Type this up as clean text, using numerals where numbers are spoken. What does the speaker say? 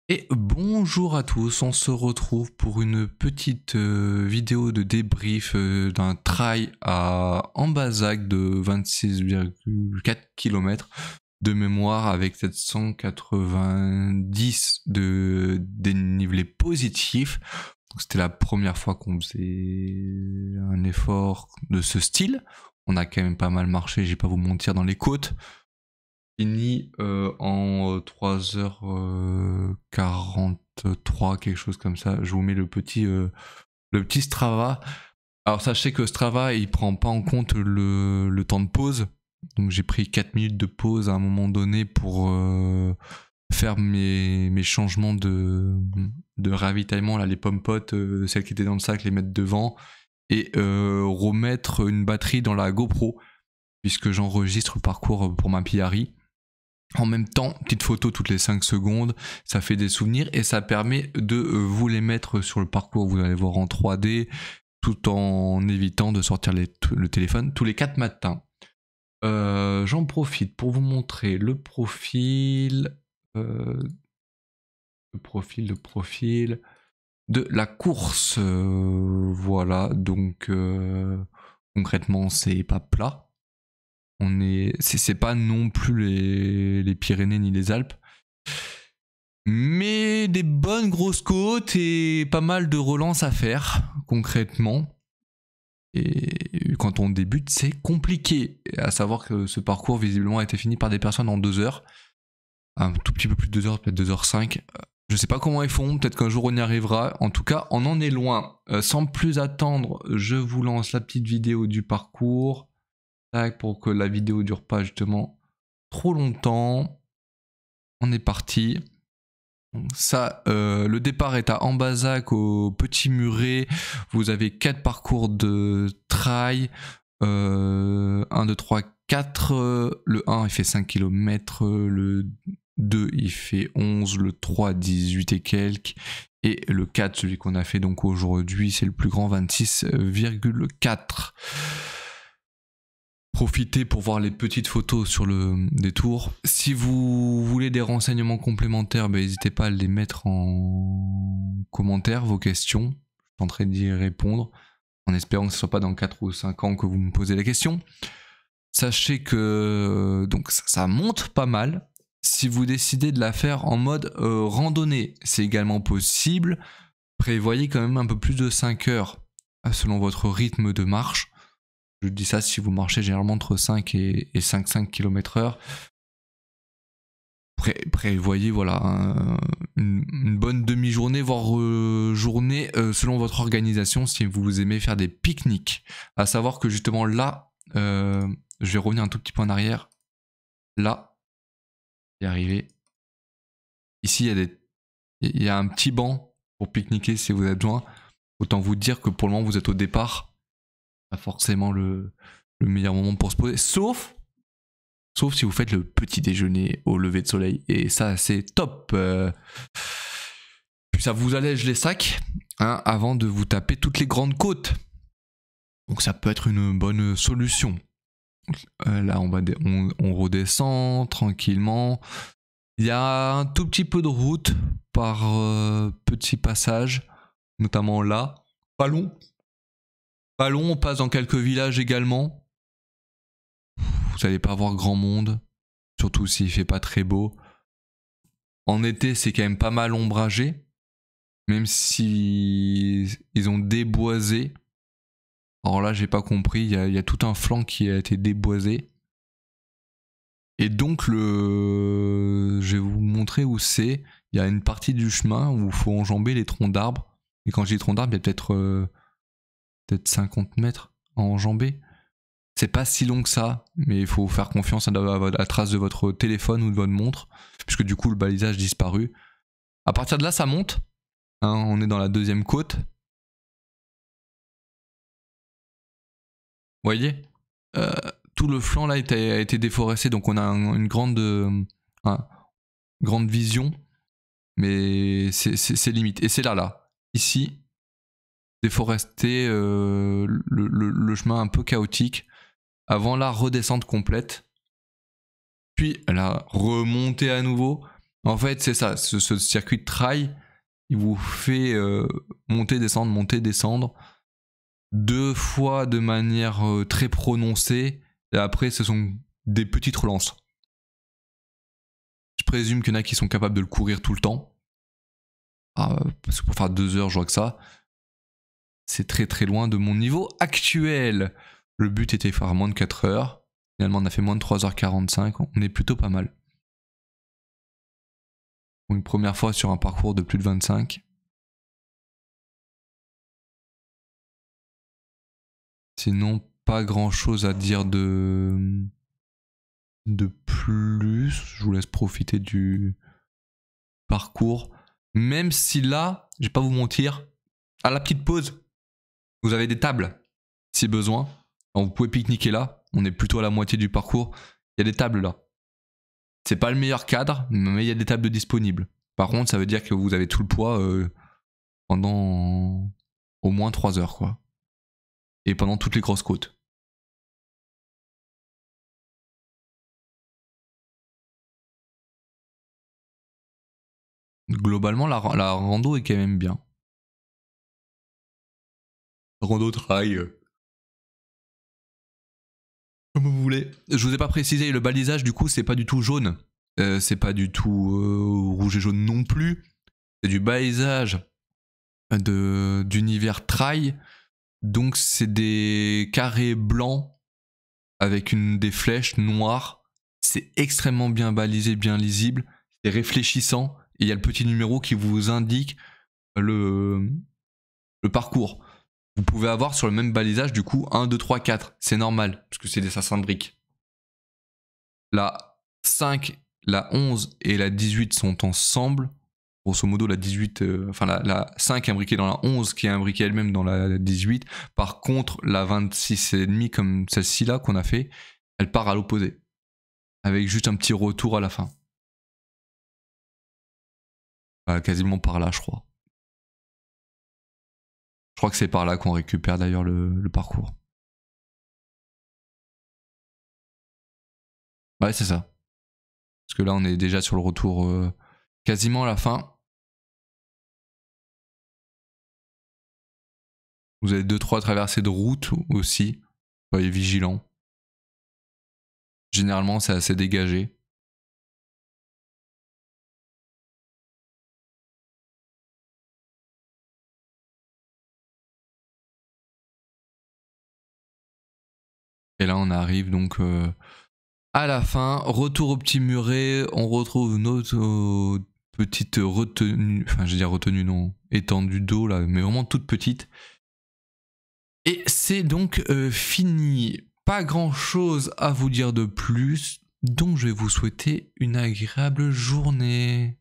Et bonjour à tous, on se retrouve pour une petite vidéo de débrief d'un trail à Ambazac de 26,4 km de mémoire avec 790 de dénivelé positif. C'était la première fois qu'on faisait un effort de ce style. On a quand même pas mal marché, je vais pas vous mentir, dans les côtes. Fini en 3h43, quelque chose comme ça. Je vous mets le petit Strava. Alors sachez que Strava, il prend pas en compte le temps de pause. Donc j'ai pris 4 minutes de pause à un moment donné pour faire mes changements de ravitaillement, là, les pommes-potes, celles qui étaient dans le sac, les mettre devant et remettre une batterie dans la GoPro puisque j'enregistre le parcours pour ma Piari. En même temps, petite photo toutes les 5 secondes, ça fait des souvenirs et ça permet de vous les mettre sur le parcours, vous allez voir en 3D, tout en évitant de sortir le téléphone tous les 4 matins. J'en profite pour vous montrer le profil de la course. Voilà, donc concrètement, c'est pas plat. C'est pas non plus les Pyrénées ni les Alpes, mais des bonnes grosses côtes et pas mal de relances à faire concrètement. Et quand on débute, c'est compliqué. À savoir que ce parcours visiblement a été fini par des personnes en 2 heures, un tout petit peu plus de 2 heures, peut-être 2h05. Je sais pas comment ils font, peut-être qu'un jour on y arrivera. En tout cas, on en est loin. Sans plus attendre, je vous lance la petite vidéo du parcours pour que la vidéo dure pas justement trop longtemps. On est parti. Ça, le départ est à Ambazac au Petit Muret. Vous avez 4 parcours de trail. 1, 2, 3, 4. Le 1 il fait 5 km. Le 2 il fait 11. Le 3 18 et quelques. Et le 4, celui qu'on a fait donc aujourd'hui, c'est le plus grand, 26,4. Profitez pour voir les petites photos sur le détour. Si vous voulez des renseignements complémentaires, n'hésitez pas à les mettre en commentaire, vos questions. Je tenterai d'y répondre, en espérant que ce ne soit pas dans 4 ou 5 ans que vous me posez la question. Sachez que donc ça monte pas mal. Si vous décidez de la faire en mode randonnée, c'est également possible. Prévoyez quand même un peu plus de 5 heures selon votre rythme de marche. Je dis ça si vous marchez généralement entre 5 et 5 km/h. Prévoyez voilà, une bonne demi-journée, voire journée selon votre organisation si vous aimez faire des pique-niques. À savoir que justement là, je vais revenir un tout petit peu en arrière. Là, y arrivé. Ici, il y a un petit banc pour pique-niquer si vous avez besoin. Autant vous dire que pour le moment, vous êtes au départ. Pas forcément le meilleur moment pour se poser. Sauf si vous faites le petit déjeuner au lever de soleil. Et ça, c'est top. Puis ça vous allège les sacs avant de vous taper toutes les grandes côtes. Donc ça peut être une bonne solution. Là, on redescend tranquillement. Il y a un tout petit peu de route par petits passages, notamment là. Pas long. On passe dans quelques villages également. Vous n'allez pas voir grand monde, surtout s'il fait pas très beau. En été, c'est quand même pas mal ombragé, même si ils ont déboisé. Alors là, j'ai pas compris, il y a tout un flanc qui a été déboisé. Et donc, je vais vous montrer où c'est. Il y a une partie du chemin où il faut enjamber les troncs d'arbres. Et quand je dis troncs d'arbres, il y a peut-être 50 mètres à enjamber. C'est pas si long que ça, mais il faut faire confiance à la trace de votre téléphone ou de votre montre, puisque du coup le balisage disparu. À partir de là, ça monte. On est dans la deuxième côte. Vous voyez, tout le flanc là a été déforesté, donc on a une grande vision, mais c'est limite. Et c'est là. Ici, déforesté, le chemin un peu chaotique. Avant la redescente complète, puis la remontée à nouveau. En fait, c'est ça, ce circuit de trail, il vous fait monter, descendre, 2 fois de manière très prononcée, et après ce sont des petites relances. Je présume qu'il y en a qui sont capables de le courir tout le temps. Parce que pour faire 2 heures, je vois que ça, c'est très très loin de mon niveau actuel. Le but était de faire moins de 4 heures. Finalement, on a fait moins de 3h45. On est plutôt pas mal. Une première fois sur un parcours de plus de 25. Sinon, pas grand chose à dire de plus. Je vous laisse profiter du parcours. Même si là, je vais pas vous mentir, à la petite pause, vous avez des tables, si besoin. Alors vous pouvez pique-niquer là. On est plutôt à la moitié du parcours. Il y a des tables là. C'est pas le meilleur cadre, mais il y a des tables disponibles. Par contre, ça veut dire que vous avez tout le poids pendant au moins 3 heures, quoi. Et pendant toutes les grosses côtes. Globalement, la rando est quand même bien. Rando trail. Comme vous voulez. Je vous ai pas précisé, le balisage, du coup, c'est pas du tout jaune. C'est pas du tout rouge et jaune non plus. C'est du balisage d'univers trail. Donc, c'est des carrés blancs avec des flèches noires. C'est extrêmement bien balisé, bien lisible. C'est réfléchissant. Et il y a le petit numéro qui vous indique le parcours. Vous pouvez avoir sur le même balisage, du coup, 1, 2, 3, 4. C'est normal, parce que c'est des assassins de briques. La 5, la 11 et la 18 sont ensemble. Grosso modo, la 18, la 5 est imbriquée dans la 11, qui est imbriquée elle-même dans la 18. Par contre, la 26,5, comme celle-ci là qu'on a fait, elle part à l'opposé. Avec juste un petit retour à la fin. Quasiment par là, je crois. Je crois que c'est par là qu'on récupère d'ailleurs le parcours. Ouais, c'est ça. Parce que là, on est déjà sur le retour quasiment à la fin. Vous avez 2-3 traversées de route aussi. Soyez vigilants. Généralement, c'est assez dégagé. Et là, on arrive donc à la fin. Retour au petit muret. On retrouve notre petite retenue. Enfin, je veux dire retenue, non. Étendue d'eau, là, mais vraiment toute petite. Et c'est donc fini. Pas grand chose à vous dire de plus. Donc, je vais vous souhaiter une agréable journée.